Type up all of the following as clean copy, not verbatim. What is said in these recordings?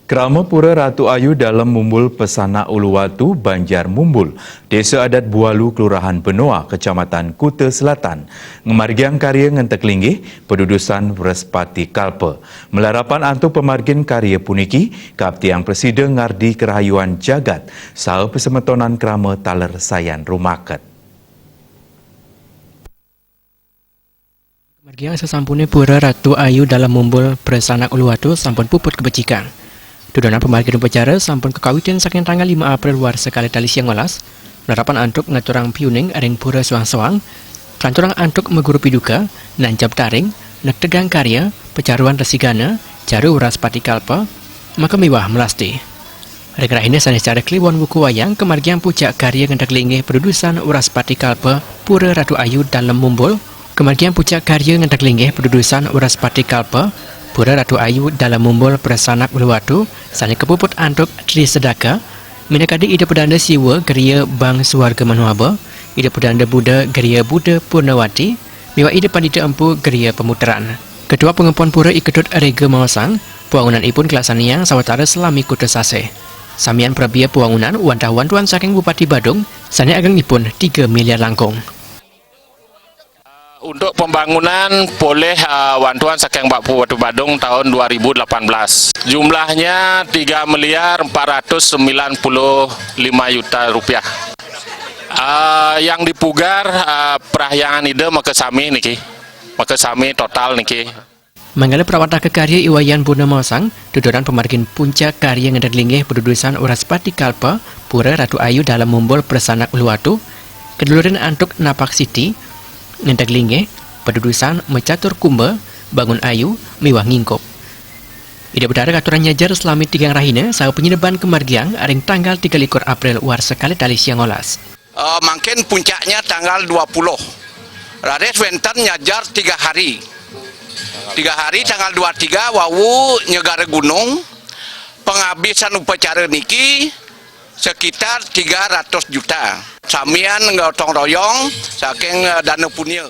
Krama Pura Ratu Ayu dalam Mumbul Pesana Uluwatu, Banjar Mumbul, Desa Adat Bualu, Kelurahan Benoa, Kecamatan Kuta Selatan, ngemargiang karya ngentek linggih, pedudusan Wrespati Kalpa. Melarapan antuk pemargin karya puniki, Kaptiang Presiden Ngardi Kerahayuan Jagat, saha pesemetonan krama taler sayan rumaket. Margiang sesampune Pura Ratu Ayu dalam Mumbul Pesana Uluwatu sampun puput kebecikan. Dudonan pemargin upacara sampun kekawitan saking tanggal 5 April war sekali tali siang welas, penerapan antuk ngaturang piuning aring pura suang-suang, pelanturang antuk meguru piduka, nancap taring, nek tegang karya, pecaruan resigana, jaru Wrespati Kalpa, maka mewah melasti. Rekra ini sanes cara kliwon buku wayang kemargiang puncak karya ngendak linggih pedudusan Wrespati Kalpa, Pura Ratu Ayu dalam Mumbul, kemargiang puncak karya ngendak linggih pedudusan Wrespati Kalpa, Pura Ratu Ayu dalam Mumbul Presanak Uluwatu, sani kepuput antuk Tri Sedaka, minakadi ide pedanda siwa geria Bang Suarga Manuaba, ide pedanda Buddha geria Buddha Purnawati, miwa ide pandita empu geria Pemutaran. Ketua Pengempuan Pura Iketut Rega Mawasang, puangunan ipun kelasaniang sawatara selami Kuta Sase. Samian prabia puangunan wantuan saking Bupati Badung, sani ageng ipun 3 miliar langkung. Untuk pembangunan boleh wantuan saking Bupati Badung tahun 2018. Jumlahnya 3.495.000.000 rupiah. Yang dipugar perahyangan ide maka sami niki. Maka sami total niki. Manggala perawatan kekarya Iwayan Buna Mawasang, duduran pemargin puncak karya ngendak linggih pedudusan Wrespati Kalpa, Pura Ratu Ayu dalam Mumbul Presanak Uluwatu, keduluran antuk Napak Siti, ngendak linggih pedudusan Mecatur Kumba, Bangun Ayu, Miwah Ngingkop. Ida bedara katuran nyajar selami 3 rahina saha penyeneban kemargiang aring tanggal 31 April war sekali tali siang olas. Mungkin puncaknya tanggal 20. Rades wenten nyajar 3 hari. 3 hari tanggal 23 wawu nyegara gunung. Penghabisan upacara niki sekitar 300 juta. Samian gotong royong saking dana punya.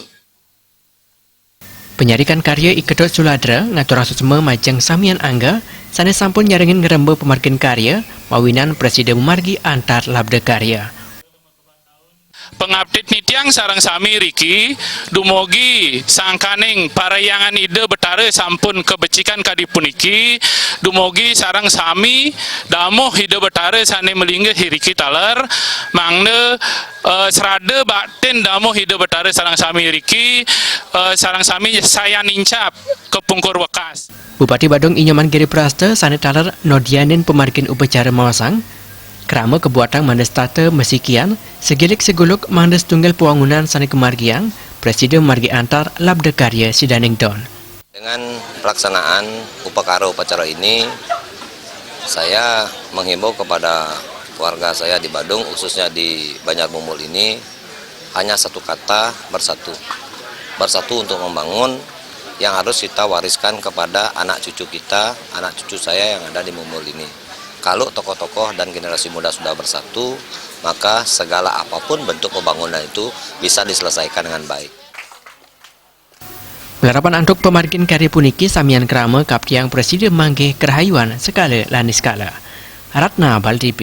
Penyarikan karya Ikedot Suladra ngatur susma majeng samian angga sanes sampun nyaringin ngerembe pemargin karya mawinan Presiden Margi antar labda karya. Pengupdate nitiang sarang sami Riki dumugi sangkaning parayangan ide betara sampun kebecikan kadipuniki dumugi sarang sami damuh ide betara sane melinggih Riki taler mangne serade batin damuh ide betara sarang sami Riki sarang sami saya nincap ke pungkur wekas. Bupati Badung Inyoman Giri Prasta sane taler nodianin pemargin upacara Mawasang krama kebuatan mandes tata mesikian segilik seguluk mandes tunggal puangunan sani kemargiang Presiden Margi antar labda karya Sidaning Don. Dengan pelaksanaan upacara ini, saya menghimbau kepada warga saya di Badung, khususnya di Banjar Mumbul ini, hanya satu kata, bersatu. Bersatu untuk membangun yang harus kita wariskan kepada anak cucu kita, anak cucu saya yang ada di Mumbul ini. Kalau tokoh-tokoh dan generasi muda sudah bersatu, maka segala apapun bentuk pembangunan itu bisa diselesaikan dengan baik. Melarapan antuk pemargin karya puniki samian krama Kaptiang Presiden Manggih Kerahayuan sekala lani skala. Ratna Baldipi.